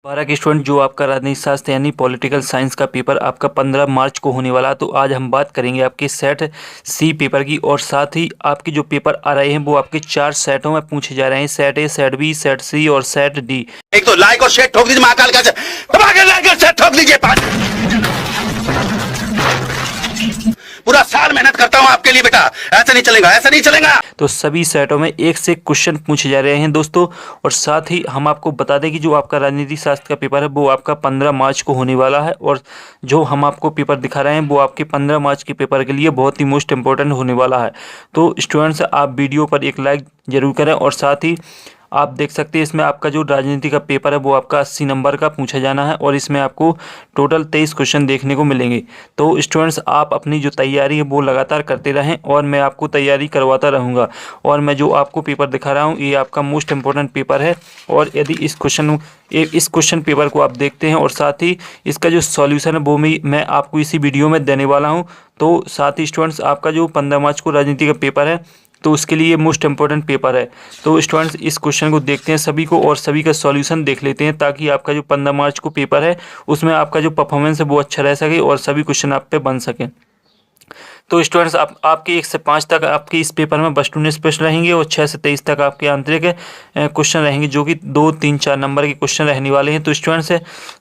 12 के स्टूडेंट जो आपका राजनीति शास्त्र यानी पॉलिटिकल साइंस का पेपर आपका 15 मार्च को होने वाला है। तो आज हम बात करेंगे आपके सेट सी पेपर की और साथ ही आपके जो पेपर आ रहे हैं वो आपके 4 सेटों में पूछे जा रहे हैं। Set A, set B, set C और सेट डी। एक तो लाइक और शेयर ठोक दीजिए, महाकाल का लाइक और शेयर ठोक दीजिए। पूरा साल मेहनत करता हूं आपके लिए बेटा, ऐसा नहीं चलेगा, ऐसा नहीं चलेगा। तो सभी सेटों में एक से क्वेश्चन पूछे जा रहे हैं दोस्तों। और साथ ही हम आपको बता दें कि जो आपका राजनीति शास्त्र का पेपर है वो आपका 15 मार्च को होने वाला है। और जो हम आपको पेपर दिखा रहे हैं वो आपके 15 मार्च के पेपर के लिए बहुत ही मोस्ट इंपॉर्टेंट होने वाला है। तो स्टूडेंट्स आप वीडियो पर एक लाइक जरूर करें। और साथ ही आप देख सकते हैं इसमें आपका जो राजनीति का पेपर है वो आपका 80 नंबर का पूछा जाना है और इसमें आपको टोटल 23 क्वेश्चन देखने को मिलेंगे। तो स्टूडेंट्स आप अपनी जो तैयारी है वो लगातार करते रहें और मैं आपको तैयारी करवाता रहूँगा। और मैं जो आपको पेपर दिखा रहा हूँ ये आपका मोस्ट इंपॉर्टेंट पेपर है। और यदि इस क्वेश्चन पेपर को आप देखते हैं और साथ ही इसका जो सॉल्यूशन है वो मैं आपको इसी वीडियो में देने वाला हूँ। तो साथ ही स्टूडेंट्स आपका जो 15 मार्च को राजनीति का पेपर है तो उसके लिए मोस्ट इंपॉर्टेंट पेपर है। तो स्टूडेंट्स इस क्वेश्चन को देखते हैं सभी को और सभी का सॉल्यूशन देख लेते हैं ताकि आपका जो 15 मार्च को पेपर है उसमें आपका जो परफॉर्मेंस है वो अच्छा रह सके और सभी क्वेश्चन आप पे बन सकें। तो स्टूडेंट्स आपके 1 से 5 तक आपके इस पेपर में बस 19 प्रश्न रहेंगे और 6 से 23 तक आपके आंतरिक क्वेश्चन रहेंगे जो कि 2, 3, 4 नंबर के क्वेश्चन रहने वाले हैं। तो स्टूडेंट्स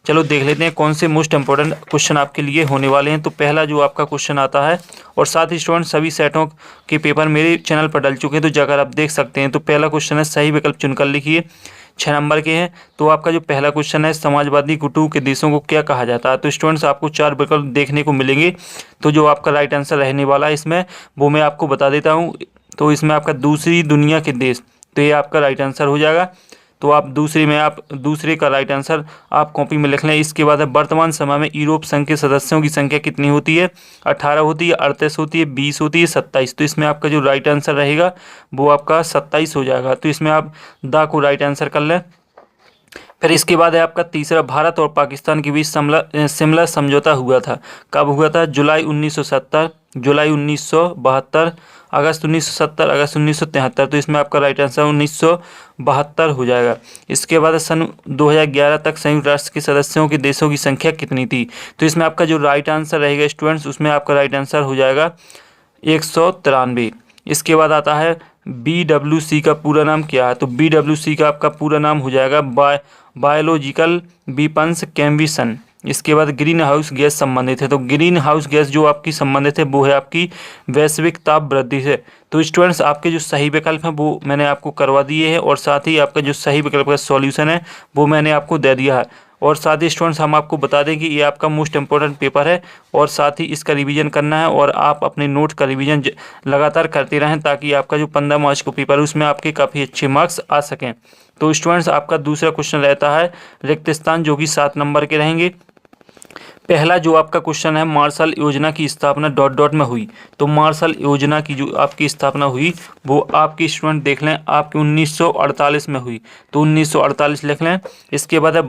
चलो देख लेते हैं कौन से मोस्ट इंपॉर्टेंट क्वेश्चन आपके लिए होने वाले हैं। तो पहला जो आपका क्वेश्चन आता है और साथ ही स्टूडेंट सभी सेटों के पेपर मेरे चैनल पर डल चुके हैं तो जाकर आप देख सकते हैं। तो पहला क्वेश्चन है सही विकल्प चुनकर लिखिए, 6 नंबर के हैं। तो आपका जो पहला क्वेश्चन है समाजवादी गुटों के देशों को क्या कहा जाता है। तो स्टूडेंट्स आपको 4 विकल्प देखने को मिलेंगे। तो जो आपका राइट आंसर रहने वाला है इसमें वो मैं आपको बता देता हूँ। तो इसमें आपका दूसरी दुनिया के देश, तो ये आपका राइट आंसर हो जाएगा। तो आप दूसरे का राइट आंसर आप कॉपी में लिख लें। इसके बाद है वर्तमान समय में यूरोप संघ के सदस्यों की संख्या कितनी होती है। 18 होती है, 38 होती है, 20 होती है, 27। तो इसमें आपका जो राइट आंसर रहेगा वो आपका 27 हो जाएगा। तो इसमें आप दा को राइट आंसर कर लें। फिर इसके बाद है आपका तीसरा, भारत और पाकिस्तान के बीच शिमला समझौता हुआ था, कब हुआ था। जुलाई 1970, जुलाई 1972, अगस्त 1970, अगस्त 1973। तो इसमें आपका राइट आंसर 1972 हो जाएगा। इसके बाद सन 2011 तक संयुक्त राष्ट्र के सदस्यों के देशों की संख्या कितनी थी। तो इसमें आपका जो राइट आंसर रहेगा स्टूडेंट्स उसमें आपका राइट आंसर हो जाएगा 193। इसके बाद आता है BWC का पूरा नाम क्या है। तो BWC का आपका पूरा नाम हो जाएगा बायोलॉजिकल वेपन्स कन्वेंशन। इसके बाद ग्रीन हाउस गैस संबंधित है। तो ग्रीन हाउस गैस जो आपकी संबंधित है वो है आपकी वैश्विक ताप वृद्धि से। तो स्टूडेंट्स आपके जो सही विकल्प हैं वो मैंने आपको करवा दिए हैं और साथ ही आपका जो सही विकल्प का सॉल्यूशन है वो मैंने आपको दे दिया है। और साथ ही स्टूडेंट्स हम आपको बता दें कि ये आपका मोस्ट इंपॉर्टेंट पेपर है और साथ ही इसका रिवीजन करना है और आप अपने नोट्स का रिवीजन लगातार करते रहें ताकि आपका जो 15 मार्च को पेपर है उसमें आपके काफ़ी अच्छे मार्क्स आ सकें। तो स्टूडेंट्स आपका दूसरा क्वेश्चन रहता है रिक्त स्थान जो कि 7 नंबर के रहेंगे। पहला जो आपका क्वेश्चन है मार्शल योजना की स्थापना ... में हुई। तो मार्शल योजना की जो आपकी स्थापना हुई वो आपकी स्टूडेंट देख लें आपकी 1948 में हुई। तो 1948 लिख लें। इसके बाद है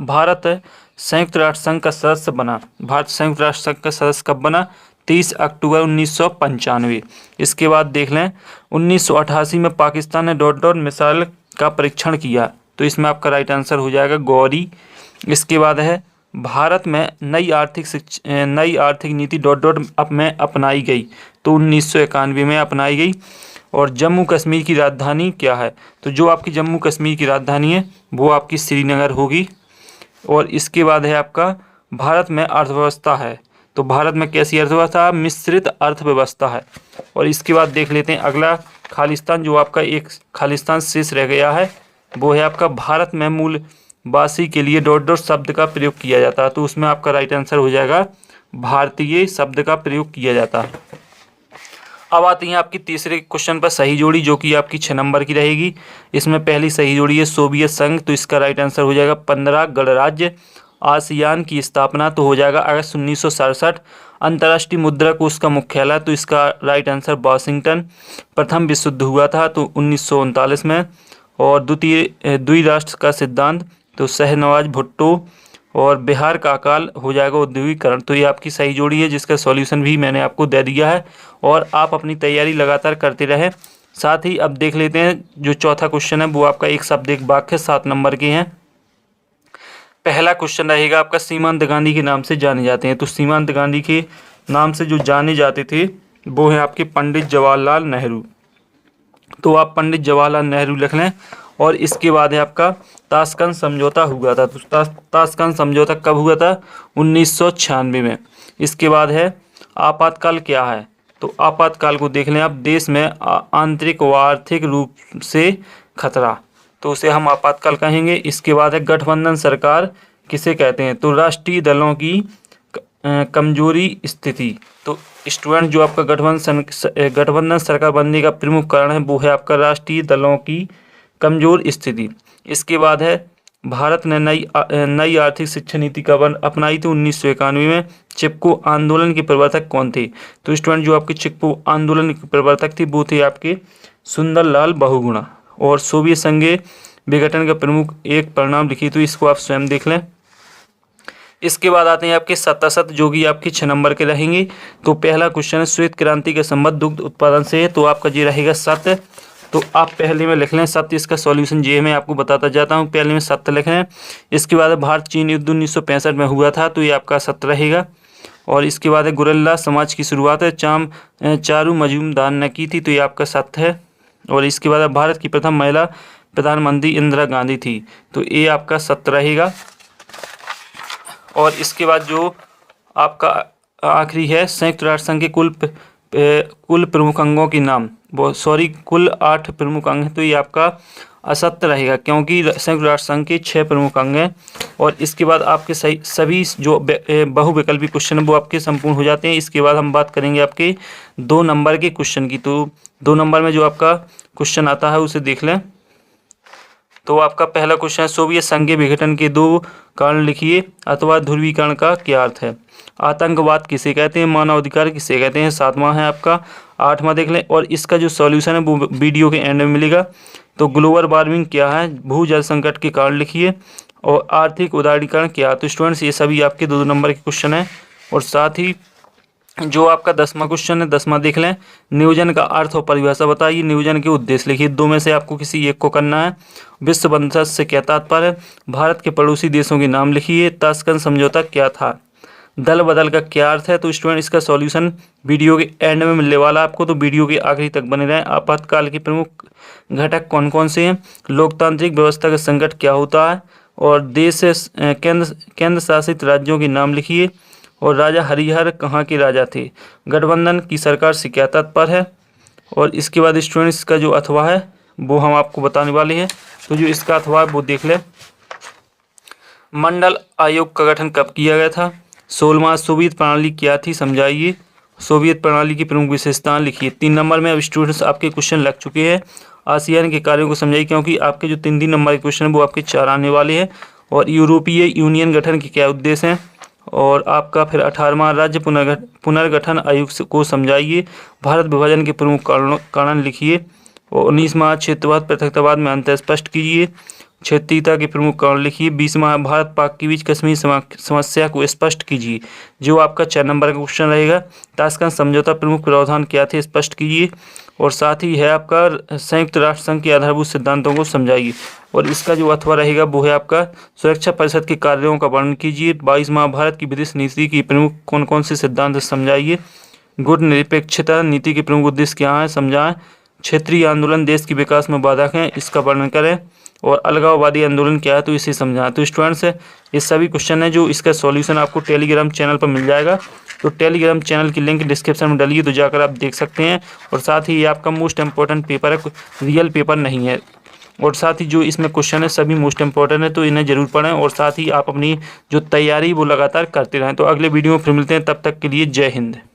भारत संयुक्त राष्ट्र संघ का सदस्य बना। भारत संयुक्त राष्ट्र संघ का सदस्य कब बना। 30 अक्टूबर 1995। इसके बाद देख लें 1988 में पाकिस्तान ने ... मिसाइल का परीक्षण किया। तो इसमें आपका राइट आंसर हो जाएगा गौरी। इसके बाद है भारत में नई आर्थिक नीति ... में अपनाई गई। तो 1991 में अपनाई गई। और जम्मू कश्मीर की राजधानी क्या है। तो जो आपकी जम्मू कश्मीर की राजधानी है वो आपकी श्रीनगर होगी। और इसके बाद है आपका भारत में अर्थव्यवस्था है। तो भारत में कैसी अर्थव्यवस्था है, मिश्रित अर्थव्यवस्था है। और इसके बाद देख लेते हैं अगला खालिस्तान, जो आपका एक खालिस्तान शेष रह गया है वो है आपका भारत में मूलवासी के लिए ... शब्द का प्रयोग किया जाता है। तो उसमें आपका राइट आंसर हो जाएगा भारतीय शब्द का प्रयोग किया जाता है। अब आती है आपकी तीसरे क्वेश्चन पर सही जोड़ी जो कि आपकी 6 नंबर की रहेगी। इसमें पहली सही जोड़ी है सोवियत संघ। तो इसका राइट आंसर हो जाएगा 15 गणराज्य। आसियान की स्थापना तो हो जाएगा अगस्त 1967। अंतर्राष्ट्रीय मुद्रा कोष का मुख्यालय, तो इसका राइट आंसर वाशिंगटन। प्रथम विश्व युद्ध हुआ था तो 1939 में। और द्विराष्ट्र का सिद्धांत तो शहनवाज भुट्टो। और बिहार का अकाल हो जाएगा औद्योगिकरण। तो ये आपकी सही जोड़ी है जिसका सॉल्यूशन भी मैंने आपको दे दिया है और आप अपनी तैयारी लगातार करते रहें। साथ ही अब देख लेते हैं जो चौथा क्वेश्चन है वो आपका एक शब्द एक वाक्य 7 नंबर के हैं। पहला क्वेश्चन रहेगा आपका, सीमांत गांधी के नाम से जाने जाते हैं। तो सीमांत गांधी के नाम से जो जाने जाते थे वो हैं आपके पंडित जवाहरलाल नेहरू। तो आप पंडित जवाहरलाल नेहरू लिख लें। और इसके बाद है आपका ताशकंद समझौता हुआ था। तो ताशकंद समझौता कब हुआ था? 1996 में। इसके बाद है आपातकाल क्या है? तो आपातकाल को देख लें आप, देश में आंतरिक व आर्थिक रूप से खतरा, तो उसे हम आपातकाल कहेंगे। इसके बाद है गठबंधन सरकार किसे कहते हैं? तो राष्ट्रीय दलों की कमजोरी स्थिति। तो स्टूडेंट जो आपका गठबंधन सरकार बनने का प्रमुख कारण है वो है आपका राष्ट्रीय दलों की कमजोर स्थिति। इसके बाद है भारत ने नई आर्थिक शिक्षा नीति कब अपनाई थी? 1991 में। चिपको आंदोलन के प्रवर्तक कौन थे? तो स्टूडेंट जो आपके चिपको आंदोलन के प्रवर्तक थे वो थे आपके सुंदरलाल बहुगुणा। और सोवियत संघ विघटन का प्रमुख एक परिणाम लिखी, तो इसको आप स्वयं देख लें। इसके बाद आते हैं आपके सत्तासत, जो कि आपके 6 नंबर के रहेंगे। तो पहला क्वेश्चन है, श्वेत क्रांति का संबंध दुग्ध उत्पादन से है। तो आपका ये रहेगा सत्य। तो आप पहले में लिख लें सत्य। इसका सॉल्यूशन ये मैं आपको बताता जाता हूँ। पहले में सत्य लिख लें। इसके बाद भारत चीन युद्ध 1965 में हुआ था, तो ये आपका सत्य रहेगा। और इसके बाद है गुरिल्ला समाज की शुरुआत है चारू मजूमदार ने की थी, तो ये आपका सत्य है। और इसके बाद भारत की प्रथम महिला प्रधानमंत्री इंदिरा गांधी थी, तो ये आपका सत्य रहेगा। और इसके बाद जो आपका आखिरी है, संयुक्त राष्ट्र संघ के कुल प्रमुख अंगों के नाम, कुल 8 प्रमुख अंग हैं, तो ये आपका असत्य रहेगा, क्योंकि संयुक्त राष्ट्र संघ के 6 प्रमुख अंग हैं। और इसके बाद आपके सभी जो बहुविकल्पी क्वेश्चन है वो आपके संपूर्ण हो जाते हैं। इसके बाद हम बात करेंगे आपके 2 नंबर के क्वेश्चन की। तो 2 नंबर में जो आपका क्वेश्चन आता है उसे देख लें। तो आपका पहला क्वेश्चन है, सोवियत संघ के विघटन के 2 कारण लिखिए अथवा ध्रुवीकरण का क्या अर्थ है? आतंकवाद किसे कहते हैं? मानवाधिकार किसे कहते हैं? 7वां है आपका। 8वां देख लें। और इसका जो सॉल्यूशन है वो वीडियो के एंड में मिलेगा। तो ग्लोबल वार्मिंग क्या है? भूजल संकट के कारण लिखिए। और आर्थिक उदारीकरण क्या? तो स्टूडेंट्स ये सभी आपके 2 नंबर के क्वेश्चन हैं। और साथ ही जो आपका 10वां क्वेश्चन है, 10वां देख लें। नियोजन का अर्थ और परिभाषा बताइए। नियोजन के उद्देश्य लिखिए। 2 में से आपको किसी एक को करना है। विश्व बंधुत्व से क्या तात्पर्य है? भारत के पड़ोसी देशों के नाम लिखिए। ताशकंद समझौता क्या था? दल बदल का क्या अर्थ है? तो स्टूडेंट इसका सॉल्यूशन वीडियो के एंड में मिलने वाला आपको, तो वीडियो के आखिरी तक बने रहें। आपातकाल के प्रमुख घटक कौन कौन से हैं? लोकतांत्रिक व्यवस्था का संकट क्या होता है? और देश से केंद्र शासित राज्यों के नाम लिखिए। और राजा हरिहर कहाँ के राजा थे? गठबंधन की सरकार से क्या तात्पर्य है? और इसके बाद स्टूडेंट्स का जो अथवा है वो हम आपको बताने वाले हैं। तो जो इसका अथवा है वो देख लें। मंडल आयोग का गठन कब किया गया था? 16वां। सोवियत प्रणाली क्या थी? समझाइए। सोवियत प्रणाली की प्रमुख विशेषताएं लिखिए। 3 नंबर में अब स्टूडेंट्स आपके क्वेश्चन लग चुके हैं। आसियान के कार्यों को समझाइए, क्योंकि आपके जो 3 नंबर के क्वेश्चन है वो आपके 4 आने वाले हैं। और यूरोपीय यूनियन गठन के क्या उद्देश्य हैं? और आपका फिर 18वां राज्य पुनर्गठन आयोग को समझाइए। भारत विभाजन के प्रमुख कारण लिखिए। और 19वां क्षेत्रवाद पृथकतावाद में अंतर स्पष्ट कीजिए। क्षेत्रीयता के प्रमुख कारण लिखिए। 20वां भारत पाक के बीच कश्मीर समस्या को स्पष्ट कीजिए, जो आपका 4 नंबर का क्वेश्चन रहेगा। ताशकंद समझौता प्रमुख प्रावधान क्या थे? स्पष्ट कीजिए। और साथ ही है आपका संयुक्त राष्ट्र संघ के आधारभूत सिद्धांतों को समझाइए। और इसका जो अथवा रहेगा वो है आपका सुरक्षा परिषद के कार्यों का वर्णन कीजिए। 22वां भारत की विदेश नीति की प्रमुख कौन कौन से सिद्धांत समझाइए। गुटनिरपेक्षता नीति के प्रमुख उद्देश्य क्या है? समझाएं। क्षेत्रीय आंदोलन देश के विकास में बाधक हैं, इसका वर्णन करें। और अलगाववादी आंदोलन क्या है? तो इसे समझाएं। तो स्टूडेंट्स ये सभी क्वेश्चन है जो इसका सॉल्यूशन आपको टेलीग्राम चैनल पर मिल जाएगा। तो टेलीग्राम चैनल की लिंक डिस्क्रिप्शन में डालिए, तो जाकर आप देख सकते हैं। और साथ ही ये आपका मोस्ट इंपॉर्टेंट पेपर है, रियल पेपर नहीं है। और साथ ही जो इसमें क्वेश्चन है सभी मोस्ट इंपॉर्टेंट है, तो इन्हें जरूर पढ़ें। और साथ ही आप अपनी जो तैयारी वो लगातार करते रहें। तो अगले वीडियो में फिर मिलते हैं, तब तक के लिए जय हिंद।